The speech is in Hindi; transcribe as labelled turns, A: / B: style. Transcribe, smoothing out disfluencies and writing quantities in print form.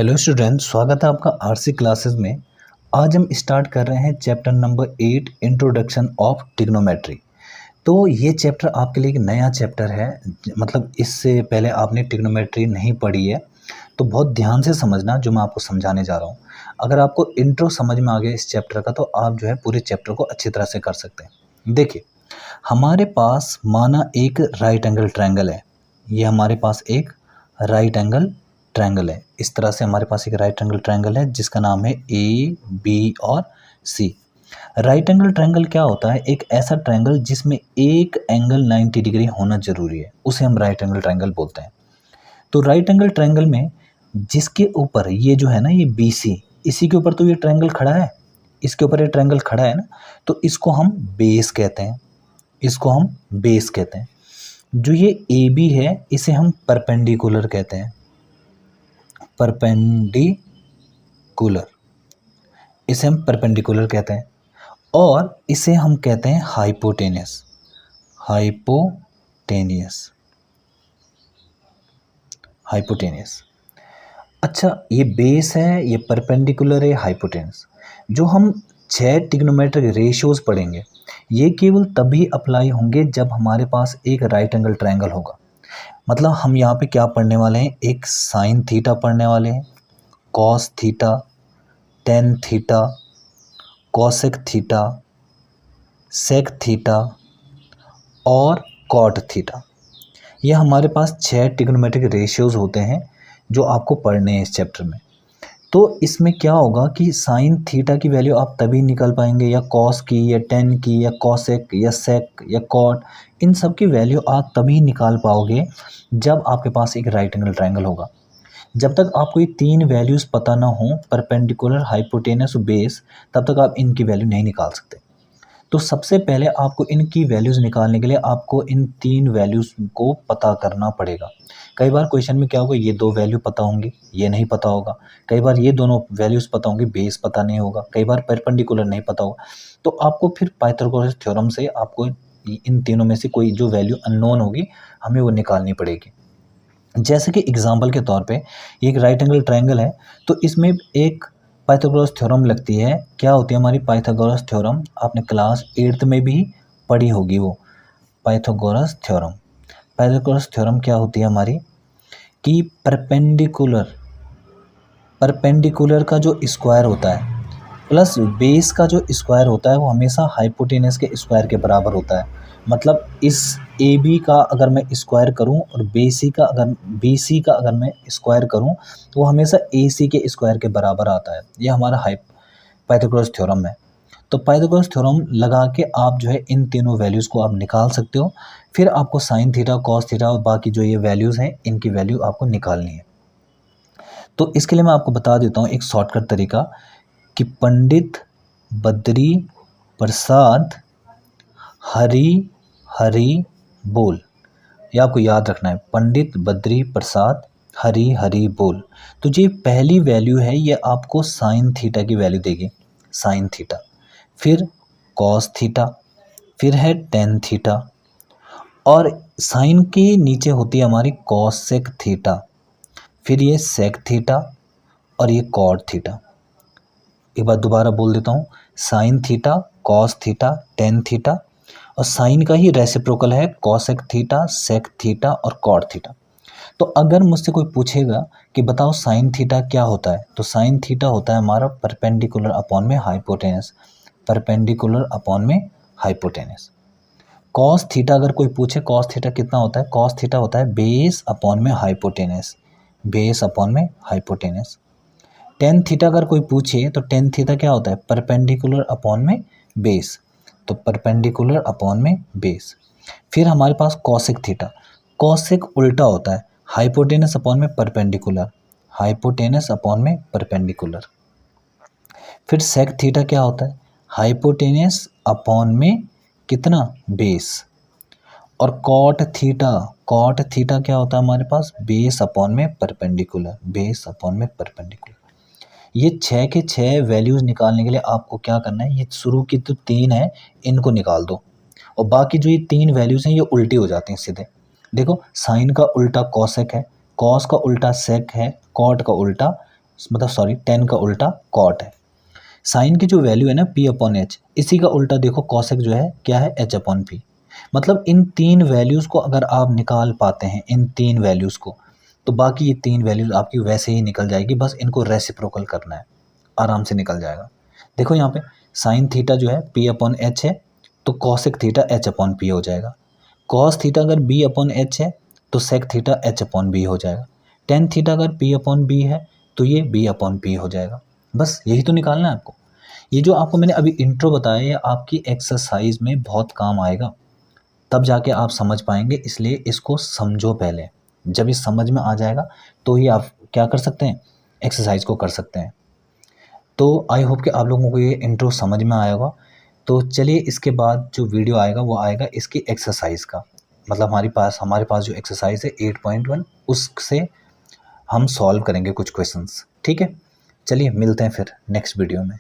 A: हेलो स्टूडेंट, स्वागत है आपका आरसी क्लासेस में। आज हम स्टार्ट कर रहे हैं chapter number 8 introduction of trigonometry. तो ये चैप्टर आपके लिए एक नया चैप्टर है, मतलब इससे पहले आपने ट्रिग्नोमेट्री नहीं पढ़ी है, तो बहुत ध्यान से समझना जो मैं आपको समझाने जा रहा हूँ। अगर आपको इंट्रो समझ में आ गया इस चैप्टर का, तो आप जो है पूरे चैप्टर को अच्छी तरह से कर सकते हैं। देखिए, हमारे पास माना एक राइट एंगल ट्रायंगल है। ये हमारे पास एक राइट एंगल ट्रायंगल है। इस तरह से हमारे पास एक राइट एंगल ट्रायंगल है जिसका नाम है ए, बी और सी। राइट एंगल ट्रायंगल क्या होता है? एक ऐसा ट्रायंगल जिसमें एक एंगल 90 डिग्री होना जरूरी है, उसे हम राइट एंगल ट्रायंगल बोलते हैं। तो राइट एंगल ट्रायंगल में जिसके ऊपर ये जो है ना, ये बी सी, इसी के ऊपर तो ये ट्रायंगल खड़ा है, इसके ऊपर ये ट्रायंगल खड़ा है ना, तो इसको हम बेस कहते हैं। इसको हम बेस कहते हैं। जो ये ए बी है, इसे हम परपेंडिकुलर कहते हैं। परपेंडिकुलर, इसे हम परपेंडिकुलर कहते हैं। और इसे हम कहते हैं हाइपोटेनियस। Hypotenuse, hypotenuse. अच्छा, ये बेस है, ये परपेंडिकुलर है, हाइपोटेनियस। जो हम 6 ट्रिग्नोमेट्रिक रेशियोज पढ़ेंगे, ये केवल तभी अप्लाई होंगे जब हमारे पास एक राइट एंगल ट्रायंगल होगा। मतलब हम यहाँ पे क्या पढ़ने वाले हैं? एक साइन थीटा पढ़ने वाले हैं, cos theta, tan theta, cosec theta, sec theta और कॉट थीटा। ये हमारे पास 6 ट्रिग्नोमेट्रिक रेशियोज होते हैं जो आपको पढ़ने हैं इस चैप्टर में। तो इसमें क्या होगा कि साइन थीटा की वैल्यू आप तभी निकाल पाएंगे, या कॉस की, या टेन की, या कॉसेक, या सेक, या कॉट, इन सब की वैल्यू आप तभी निकाल पाओगे जब आपके पास एक राइट एंगल ट्रायंगल होगा। जब तक आपको ये 3 वैल्यूज़ पता ना हो, परपेंडिकुलर, हाइपोटेनस और बेस, तब तक आप इनकी वैल्यू नहीं निकाल सकते। तो सबसे पहले आपको इनकी वैल्यूज़ निकालने के लिए आपको इन 3 वैल्यूज़ को पता करना पड़ेगा। कई बार क्वेश्चन में क्या होगा, ये 2 वैल्यू पता होंगी, ये नहीं पता होगा। कई बार ये दोनों वैल्यूज़ पता होंगी, बेस पता नहीं होगा। कई बार परपेंडिकुलर नहीं पता होगा। तो आपको फिर पाइथागोरस थ्योरम से आपको इन तीनों में से कोई जो वैल्यू अननोन होगी, हमें वो निकालनी पड़ेगी। जैसे कि एग्जाम्पल के तौर पे ये एक राइट एंगल ट्रायंगल है, तो इसमें एक पाइथागोरस थ्योरम लगती है। क्या होती है हमारी पाइथागोरस थ्योरम? आपने क्लास 8th में भी पढ़ी होगी वो पाइथागोरस थ्योरम। पाइथागोरस थ्योरम क्या होती है हमारी? कि परपेंडिकुलर का जो स्क्वायर होता है प्लस बेस का जो स्क्वायर होता है, वो हमेशा हाइपोटेनस के स्क्वायर के बराबर होता है। मतलब इस ए बी का अगर मैं स्क्वायर करूं और बी सी का अगर मैं स्क्वायर करूं, तो वो हमेशा ए सी के स्क्वायर के बराबर आता है। ये हमारा पाइथागोरस थ्योरम है। तो पाइथागोरस थ्योरम लगा के आप जो है इन तीनों वैल्यूज़ को आप निकाल सकते हो। फिर आपको साइन थीटा, कॉस थीटा और बाकी जो ये वैल्यूज़ हैं, इनकी वैल्यू आपको निकालनी है। तो इसके लिए मैं आपको बता देता हूँ एक शॉर्टकट तरीका, कि पंडित बद्री प्रसाद हरी हरी बोल। ये आपको याद रखना है, पंडित बद्री प्रसाद हरी हरी बोल। तो ये पहली वैल्यू है, ये आपको साइन थीटा की वैल्यू देगी, साइन थीटा। फिर कॉस थीटा, फिर है टेन थीटा, और साइन के नीचे होती है हमारी कॉसेक थीटा, फिर ये सेक थीटा और ये कॉट थीटा। एक बार दोबारा बोल देता हूँ, sine theta, cos theta, tan theta, और साइन का ही रेसिप्रोकल है कॉसेक थीटा, सेक थीटा और कॉट थीटा। तो अगर मुझसे कोई पूछेगा कि बताओ साइन थीटा क्या होता है, तो साइन थीटा होता है हमारा परपेंडिकुलर अपॉन में हाइपोटेनस। परपेंडिकुलर अपॉन में हाइपोटेनस। कॉस थीटा अगर कोई पूछे, कॉस थीटा कितना होता है? कॉस थीटा होता है बेस अपॉन में हाइपोटेनस। बेस अपॉन में हाइपोटेनस। टेन थीटा अगर कोई पूछे, तो टेन थीटा क्या होता है? परपेंडिकुलर अपॉन में बेस। तो परपेंडिकुलर अपॉन में बेस। फिर हमारे पास कॉसेक थीटा। कॉसेक उल्टा होता है हाइपोटेनस अपॉन में परपेंडिकुलर। हाइपोटेनस अपॉन में परपेंडिकुलर। फिर सेक थीटा क्या होता है? हाइपोटेनस अपॉन में कितना? बेस। और कॉट थीटा, कॉट थीटा क्या होता है हमारे पास? बेस अपॉन में परपेंडिकुलर। बेस अपॉन में परपेंडिकुलर। ये 6 के 6 वैल्यूज़ निकालने के लिए आपको क्या करना है? ये शुरू की तो 3 है, इनको निकाल दो, और बाकी जो ये 3 वैल्यूज़ हैं ये उल्टी हो जाती हैं सीधे। देखो, साइन का उल्टा कॉसेक है, कॉस का उल्टा सेक है, कॉट का उल्टा मतलब सॉरी 10 का उल्टा कॉट है। साइन की जो वैल्यू है ना p अपॉन एच, इसी का उल्टा देखो कॉसेक जो है क्या है h अपॉन पी। मतलब इन तीन वैल्यूज़ को अगर आप निकाल पाते हैं, इन तीन वैल्यूज़ को, तो बाकी ये तीन वैल्यूज़ आपकी वैसे ही निकल जाएगी, बस इनको रेसिप्रोकल करना है, आराम से निकल जाएगा। देखो यहाँ पे साइन थीटा जो है p अपॉन एच है, तो cosec theta h upon P हो जाएगा। कॉस थीटा अगर b अपॉन एच है तो sec theta h upon B हो जाएगा। टेन थीटा अगर p अपॉन बी है तो ये b अपॉन पी हो जाएगा। बस यही तो निकालना है आपको। ये जो आपको मैंने अभी इंट्रो बताया ये आपकी एक्सरसाइज में बहुत काम आएगा, तब जाके आप समझ पाएंगे, इसलिए इसको समझो पहले। जब ये समझ में आ जाएगा तो ही आप क्या कर सकते हैं, एक्सरसाइज को कर सकते हैं। तो आई होप कि आप लोगों को ये इंट्रो समझ में आया होगा। तो चलिए इसके बाद जो वीडियो आएगा वो आएगा इसकी एक्सरसाइज का, मतलब हमारे पास जो एक्सरसाइज है 8.1 उससे हम सॉल्व करेंगे कुछ क्वेश्चंस। ठीक है, चलिए मिलते हैं फिर नेक्स्ट वीडियो में।